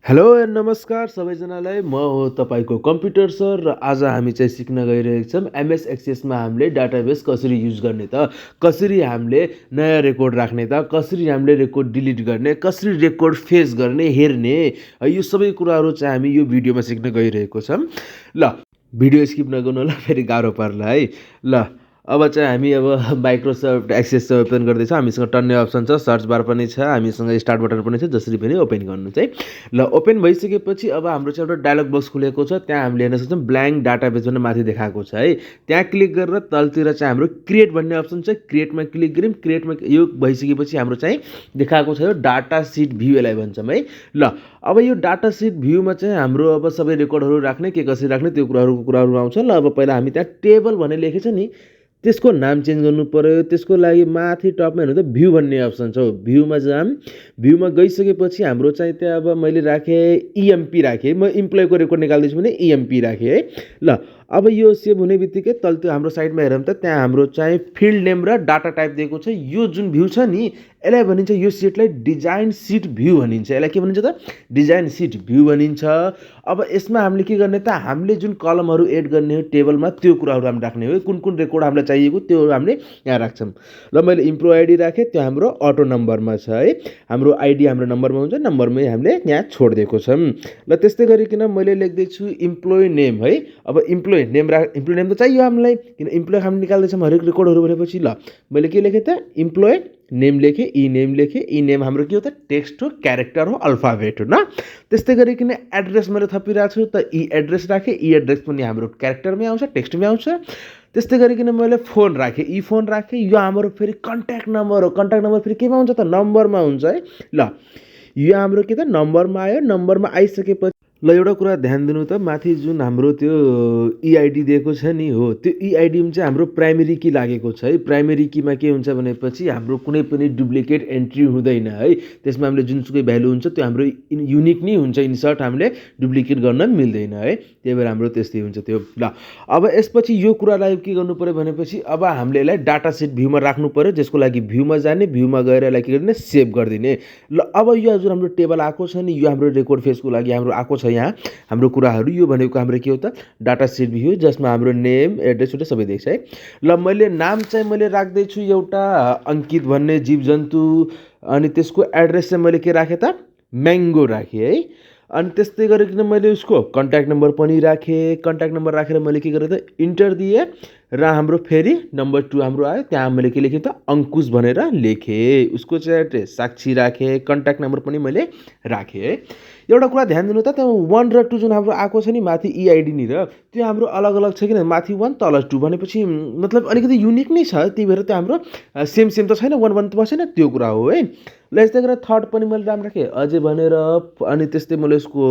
Hello and नमस्कार सबैजनालाई म हो तपाईँको कम्प्युटर सर र आज हामी चाहिँ सिक्न गइरहेका छौँ एमएस एक्सेसमा हामीले डाटाबेस कसरी युज गर्ने त कसरी हामीले नयाँ रेकर्ड राख्ने त कसरी हामीले रेकर्ड डिलिट गर्ने कसरी रेकर्ड फेच गर्ने हेर्ने यो सबै कुराहरू चाहिँ हामी यो भिडियोमा सिक्न गइरहेको छौँ। ल भिडियो स्किप नगर्नु होला, फेरि गाह्रो पर्ला है। ल अब चाहिँ हामी माइक्रोसफ्ट एक्सेस चाहिँ ओपन गर्दैछौँ। हामीसँग टन्ने अप्सन छ, सर्च बार पनि छ, हामीसँग स्टार्ट बटन पनि छ, जसरी पनि ओपन गर्नु चाहिँ। ल ओपन भइसकेपछि अब हाम्रो चाहिँ एउटा डायलग बक्स खुलेको छ, त्यहाँ हामीले हेर्न सक्छौँ ब्ल्याङ्क डाटाबेस भनेर माथि देखाएको छ है। त्यहाँ क्लिक गरेर तलतिर चाहिँ हाम्रो क्रिएट भन्ने अप्सन छ, क्रिएटमा क्लिक गऱ्यौँ। क्रिएटमा यो भइसकेपछि हाम्रो चाहिँ देखाएको छ यो डाटा सिट भ्यू, यसलाई भन्छौँ है। ल अब यो डाटा सिट भ्यूमा चाहिँ हाम्रो अब सबै रेकर्डहरू राख्ने के कसरी राख्ने त्यो कुराहरू आउँछ। ल अब पहिला हामी त्यहाँ टेबल भनेर लेखेको छ नि, त्यसको नाम चेन्ज गर्नु पर्यो। त्यसको लागि माथि टपमा हेर्नु त भ्यू भन्ने अप्सन छ, भ्यूमा जाम। भ्यूमा गइसकेपछि हाम्रो चाहिँ त्यहाँ अब मैले राखेँ इएमपी राखेँ, म इम्प्लोइको रेकर्ड निकाल्दैछु भने इएमपी राखेँ है। ल अब यो सेभ हुने बित्तिकै तल त्यो हाम्रो साइडमा हेरौँ त त्यहाँ हाम्रो चाहिँ फिल्ड नेम र डाटा टाइप दिएको छ। यो जुन भ्यू छ नि यसलाई भनिन्छ, यो सिटलाई डिजाइन सिट भ्यू भनिन्छ। यसलाई के भनिन्छ त डिजाइन सिट भ्यू भनिन्छ। अब यसमा हामीले के गर्ने त हामीले जुन कलमहरू एड गर्ने हो टेबलमा त्यो कुराहरू हामी राख्ने हो। कुन कुन रेकर्ड हामीलाई चाहिएको त्यो हामीले यहाँ राख्छौँ। ल मैले इम्प्लो आइडी राखेँ, त्यो हाम्रो अटो नम्बरमा छ है। हाम्रो आइडी हाम्रो नम्बरमा हुन्छ, नम्बरमै हामीले यहाँ छोडिदिएको छौँ। ल त्यस्तै गरिकन मैले लेख्दैछु इम्प्लोइ नेम है। अब इम्प्लोइ नेम त चाहियो हामीलाई, किन इम्प्लोइ हामी निकाल्दैछौँ हरेक रेकर्डहरू भनेपछि। ल मैले के लेखेँ त इम्प्लोइ नेम लेखेँ, ई नेम लेखेँ। ई नेम हाम्रो के हो त टेक्स्ट हो, क्यारेक्टर हो, अल्फाबेट हो न। त्यस्तै गरिकन एड्रेस मैले थपिरहेको छु त ई एड्रेस राखेँ। ई एड्रेस पनि हाम्रो क्यारेक्टरमै आउँछ, टेक्स्टमै आउँछ। त्यस्तै गरिकन मैले फोन राखेँ, ई फोन राखेँ। यो हाम्रो फेरि कन्ट्याक्ट नम्बर हो, कन्ट्याक्ट नम्बर फेरि केमा हुन्छ त नम्बरमा हुन्छ है। ल यो हाम्रो के त नम्बरमा आयो। नम्बरमा आइसकेपछि ल एउटा कुरा ध्यान दिनु त, माथि जुन हाम्रो त्यो इआइडी दिएको छ नि हो, त्यो इआइडीमा चाहिँ हाम्रो प्राइमेरी की लागेको छ है। प्राइमेरी कीमा के हुन्छ भनेपछि हाम्रो कुनै पनि डुप्लिकेट एन्ट्री हुँदैन है। त्यसमा हामीले जुनसुकै भ्यालु हुन्छ त्यो हाम्रो युनिक नै हुन्छ, इन्सर्ट हामीले डुप्लिकेट गर्न मिल्दैन है। त्यही भएर हाम्रो त्यस्तै हुन्छ त्यो। ल अब यसपछि यो कुरालाई के गर्नु पऱ्यो भनेपछि अब हामीले यसलाई डाटा सेट भ्यूमा राख्नु पऱ्यो, जसको लागि भ्यूमा जाने, भ्यूमा गएर यसलाई के गर्ने सेभ गरिदिने। ल अब यो जुन हाम्रो टेबल आएको छ नि, यो हाम्रो रेकर्ड फेजको लागि हाम्रो आएको छ यहाँ हाम्रो कुराहरू। यो भनेको हाम्रो के हो त डाटा सिट भ्यू, जसमा हाम्रो नेम एड्रेस सबै देख्छ है। ल मैले नाम चाहिँ मैले राख्दैछु एउटा अङ्कित भन्ने जीव जन्तु, अनि त्यसको एड्रेस चाहिँ मैले के राखेँ त म्याङ्गो राखेँ है। अनि त्यस्तै गरिकन मैले उसको कन्ट्याक्ट नम्बर पनि राखेँ। कन्ट्याक्ट नम्बर राखेर मैले के गरेँ त इन्टर दिएँ र हाम्रो फेरि नम्बर 2 हाम्रो आयो। त्यहाँ मैले के लेखेँ त अङ्कुश भनेर लेखेँ। उसको चाहिँ एड्रेस साक्षी राखेँ, कन्ट्याक्ट नम्बर पनि मैले राखेँ है। एउटा कुरा ध्यान दिनु त, त्यो 1 र 2 जुन हाम्रो आएको छ नि माथि इआइडी नि र त्यो हाम्रो अलग अलग छ किन, माथि 1 तल 2 भनेपछि मतलब अलिकति युनिक नै छ। त्यही भएर त्यो हाम्रो सेम त छैन, 1 त बसेन, त्यो कुरा हो है। ल यस्तै गरेर थर्ड पनि मैले नाम राखेँ अझै भनेर, अनि त्यस्तै मैले उसको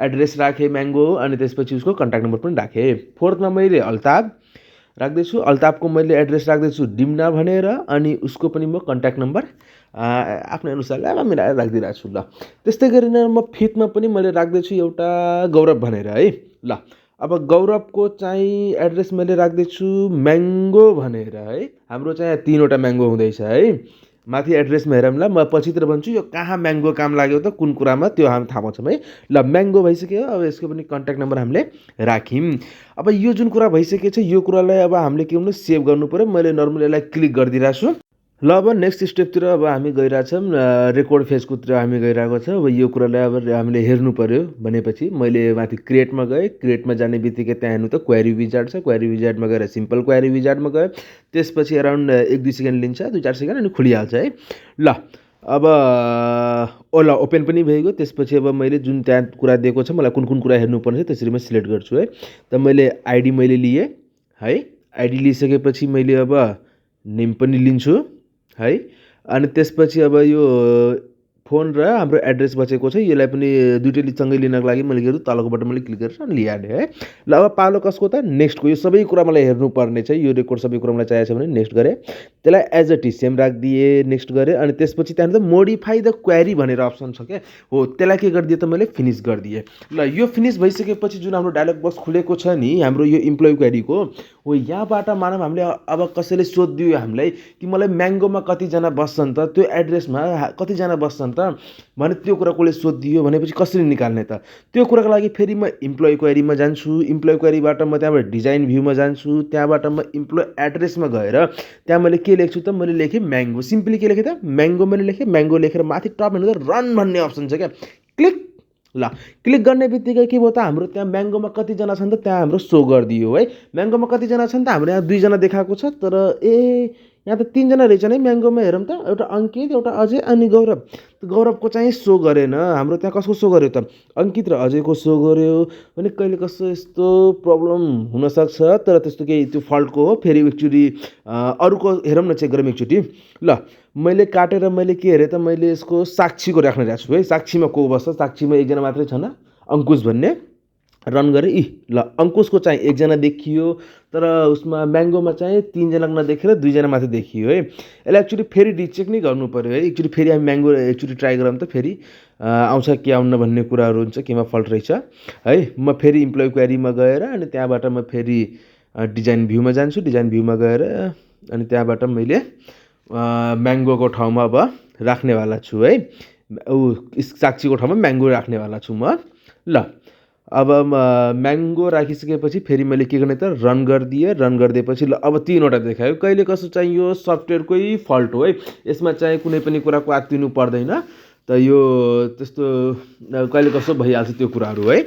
एड्रेस राखेँ म्याङ्गो, अनि त्यसपछि उसको कन्ट्याक्ट नम्बर पनि राखेँ। फोर्थमा मैले अल्ताफ राख्दैछु, अल्ताफको मैले एड्रेस राख्दैछु डिम्ना भनेर, अनि उसको पनि म कन्ट्याक्ट नम्बर आफ्नो अनुसारले अब मिलाएर राखिदिइरहेको छु। ल त्यस्तै गरेर म फिफ्थमा पनि मैले राख्दैछु एउटा गौरव भनेर है। ल अब गौरवको चाहिँ एड्रेस मैले राख्दैछु म्याङ्गो भनेर है। हाम्रो चाहिँ 3वटा म्याङ्गो हुँदैछ है। माथि एड्रेसमा हेरौँ, ल म पछितिर भन्छु यो कहाँ म्याङ्गो काम लाग्यो त कुन कुरामा, त्यो हामी थाहा पाउँछौँ है। ल म्याङ्गो भइसक्यो। अब यसको पनि कन्ट्याक्ट नम्बर हामीले राख्यौँ। अब यो जुन कुरा भइसकेको छ यो कुरालाई अब हामीले के गर्नु सेभ गर्नु पऱ्यो। मैले नर्मली यसलाई क्लिक गरिदिइरहेको छु। ल अब नेक्स्ट स्टेपतिर अब हामी गइरहेछौँ, रेकर्ड फेजकोतिर हामी गइरहेको छ। अब यो कुरालाई अब हामीले हेर्नु पऱ्यो भनेपछि मैले माथि क्रिएटमा गएँ। क्रिएटमा जाने बित्तिकै त्यहाँ हेर्नु त क्वेरी विजार्ड छ, क्वेरी विजार्डमा गएर सिम्पल क्वेरी विजार्डमा गयो। त्यसपछि अराउन्ड 1-2 सेकेन्ड लिन्छ, 2-4 सेकेन्ड, अनि खुलिहाल्छ है। ल अब ओला ओपन पनि भइगयो। त्यसपछि अब मैले जुन त्यहाँ कुरा दिएको छ मलाई कुन कुन कुरा हेर्नुपर्ने छ त्यसरी म सिलेक्ट गर्छु है। त मैले आइडी मैले लिएँ है। आइडी लिइसकेपछि मैले अब नेम पनि लिन्छु है। अनि त्यसपछि अब यो फोन र हाम्रो एड्रेस बचेको छ, यसलाई पनि दुइटै सँगै लिनको लागि मैले के गर्छु तलको बटन मैले क्लिक गरेर लिइहालेँ है। ल अब पालो कसको त नेक्स्टको, यो सबै कुरा मलाई हेर्नुपर्ने छ। यो रेकर्ड सबै कुरा मलाई चाहिएको छ भने नेक्स्ट गरेँ, त्यसलाई एज अ टी सेम राखिदिएँ, नेक्स्ट गरेँ। अनि त्यसपछि त्यहाँनिर मोडिफाई द क्वेरी भनेर अप्सन छ क्या हो, त्यसलाई के गरिदिएँ त मैले फिनिस गरिदिएँ। ल यो फिनिस भइसकेपछि जुन हाम्रो डायलग बक्स खुलेको छ नि हाम्रो यो इम्प्लोइ क्वेरीको हो, यहाँबाट मानव हामीले अब कसैले सोधिदियो हामीलाई कि मलाई म्याङ्गोमा कतिजना बस्छन् त, त्यो एड्रेसमा कतिजना बस्छन् त, त भने त्यो कुरा कसले सोधिदियो भनेपछि कसरी निकाल्ने त त्यो कुराको लागि फेरि म इम्प्लोइ क्वेरीमा जान्छु इम्प्लोइ क्वेरीबाट म त्यहाँबाट डिजाइन भ्यूमा जान्छु त्यहाँबाट म इम्प्लोइ एड्रेसमा गएर त्यहाँ मैले के लेख्छु त मैले लेखेँ म्याङ्गो सिम्पली के लेखेँ त म्याङ्गो मैले लेखेँ म्याङ्गो लेखेर माथि टप हेर्नु त रन भन्ने अप्सन छ क्या क्लिक ल क्लिक गर्ने बित्तिकै के भयो त हाम्रो त्यहाँ म्याङ्गोमा कतिजना छन् त त्यहाँ हाम्रो सो गरिदियो है म्याङ्गोमा कतिजना छन् त हाम्रो यहाँ 2 जना देखाएको छ तर यहाँ त 3 जना रहेछन् है म्याङ्गोमा हेरौँ त एउटा अङ्कित एउटा अजय अनि गौरव गौरवको चाहिँ सो गरेन हाम्रो त्यहाँ कसको सो गर्यो त अङ्कित र अजयको सो गर्यो भने कहिले कस्तो यस्तो प्रब्लम हुनसक्छ तर त्यस्तो केही त्यो फल्टको हो फेरि एकचोटि अरूको हेरौँ न चेक गरौँ एकचोटि ल मैले काटेर मैले के हेरेँ त मैले यसको साक्षीको राख्न रहेको छु है साक्षीमा को बस्छ साक्षीमा एकजना मात्रै छ न अङ्कुश भन्ने रन गरेँ ल अङ्कुशको चाहिँ एकजना देखियो तर उसमा म्याङ्गोमा चाहिँ 3 जना नदेखेर 2 जना मात्रै देखियो है यसलाई एक्चुअली फेरि रिचेक नै गर्नु पऱ्यो है एक्चुअली फेरि हामी म्याङ्गो एकचोटि ट्राई गरौँ त फेरि आउँछ कि आउन्न भन्ने कुराहरू हुन्छ केमा फल्ट रहेछ है म फेरि इम्प्लोइ क्वेरीमा गएर अनि त्यहाँबाट म फेरि डिजाइन भ्यूमा जान्छु डिजाइन भ्यूमा गएर अनि त्यहाँबाट मैले म्याङ्गोको ठाउँमा अब राख्नेवाला छु है साक्षीको ठाउँमा म्याङ्गो राख्नेवाला छु म ल अब म्याङ्गो राखिसकेपछि फेरि मैले के गर्ने त रन गरिदिएँ रन गरिदिएपछि ल अब 3वटा देखायो कहिले कसो चाहिँ यो सफ्टवेयरकै फल्ट हो है यसमा चाहिँ कुनै पनि कुराको आत्तिनु पर्दैन त यो त्यस्तो कहिले कसो भइहाल्छ त्यो कुराहरू है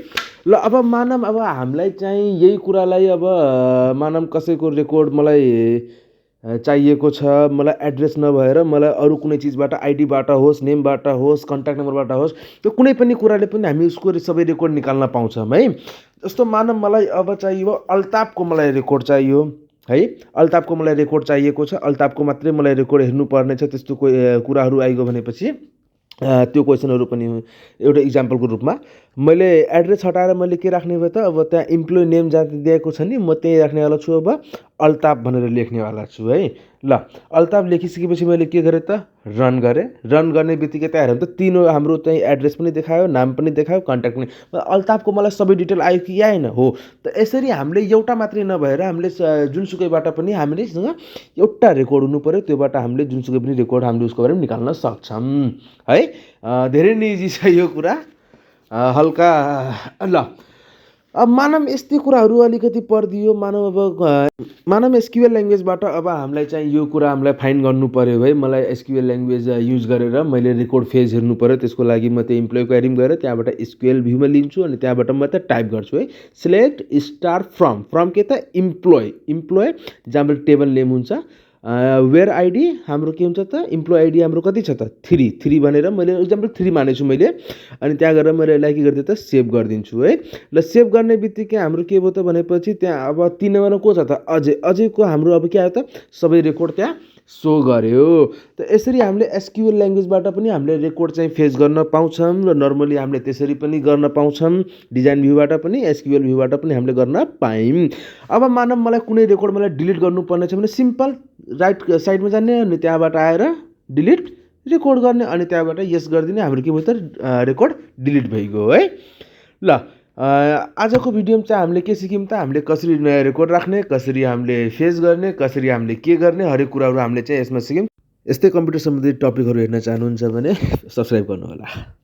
ल अब मानम अब हामीलाई चाहिँ यही कुरालाई अब मानम कसैको रेकर्ड मलाई चाहिएको छ मलाई एड्रेस नभएर मलाई अरू कुनै चिजबाट आइडीबाट होस् नेमबाट होस् कन्ट्याक्ट नम्बरबाट होस् त्यो कुनै पनि कुराले पनि हामी उसको सबै रेकर्ड निकाल्न पाउँछौँ है जस्तो मानव मलाई अब चाहियो अल्ताफको मलाई रेकर्ड चाहियो है अल्ताफको मलाई रेकर्ड चाहिएको छ अल्ताफको मात्रै मलाई रेकर्ड हेर्नुपर्ने छ त्यस्तो कुराहरू आइगयो भनेपछि त्यो क्वेसनहरू पनि एउटा इक्जाम्पलको रूपमा मैले एड्रेस हटाएर मैले के राख्ने भयो त अब त्यहाँ इम्प्लोइ नेम जहाँ दिएको छ नि म त्यही राख्नेवाला छु अब अल्ताफ भनेर लेख्नेवाला छु है ल अल्ताफ लेखिसकेपछि मैले के गरेँ त रन गरेँ रन गर्ने बित्तिकै त्यहाँ हेरौँ त 3 हाम्रो चाहिँ एड्रेस पनि देखायो नाम पनि देखायो कन्ट्याक्ट पनि अल्ताफको मलाई सबै डिटेल आयो कि आएन हो त यसरी हामीले एउटा मात्रै नभएर हामीले जुनसुकैबाट पनि हामीलेसँग एउटा रेकर्ड हुनु पर्यो त्योबाट हामीले जुनसुकै पनि रेकर्ड हामीले उसको बारेमा निकाल्न सक्छौँ है धेरै नै इजी छ यो कुरा हल्का ल अब मानव यस्तै कुराहरू अलिकति पर्दियो मानव एसक्युएल ल्याङ्ग्वेजबाट अब हामीलाई चाहिँ यो कुरा हामीलाई फाइन्ड गर्नु पर्यो है मलाई एसक्युएल ल्याङ्ग्वेज युज गरेर मैले रेकर्ड फेज हेर्नु पर्यो त्यसको लागि म त्यो इम्प्लोइ क्वेरीमा गएर त्यहाँबाट एसक्युएल भ्यूमा लिन्छु अनि त्यहाँबाट म त टाइप गर्छु है सिलेक्ट स्टार फ्रम के त इम्प्लोइ जहाँबाट टेबल नेम हुन्छ वेयर आइडी हाम्रो के हुन्छ त इम्प्लोइ आइडी हाम्रो कति छ त 3 भनेर मैले एक्जाम्पल 3 मानेछु मैले अनि त्यहाँ गएर मैले यसलाई के गरिदिएँ त सेभ गरिदिन्छु है ल सेभ गर्ने बित्तिकै हाम्रो के भयो त भनेपछि त्यहाँ अब 3 नम्बरमा को छ त अजयको हाम्रो अब के आयो त सबै रेकर्ड त्यहाँ सो गर्यो त यसरी हामीले एसक्युएल ल्याङ्ग्वेजबाट पनि हामीले रेकर्ड चाहिँ फेच गर्न पाउँछौँ र नर्मली हामीले त्यसरी पनि गर्न पाउँछौँ डिजाइन भ्यूबाट पनि एसक्युएल भ्यूबाट पनि हामीले गर्न पायौँ अब मानव मलाई कुनै रेकर्ड मलाई डिलिट गर्नुपर्ने छ भने सिम्पल राइट साइडमा जाने अनि त्यहाँबाट आएर डिलिट रेकर्ड गर्ने अनि त्यहाँबाट यस गरिदिने हाम्रो के भयो त रेकर्ड डिलिट भइगयो है ल आजको भिडियोमा चाहिँ हामीले के सिक्यौँ त हामीले कसरी नयाँ रेकर्ड राख्ने कसरी हामीले फेस गर्ने कसरी हामीले के गर्ने हरेक कुराहरू हामीले चाहिँ यसमा सिक्यौँ यस्तै कम्प्युटर सम्बन्धी टपिकहरू हेर्न चाहनुहुन्छ भने सब्स्क्राइब गर्नुहोला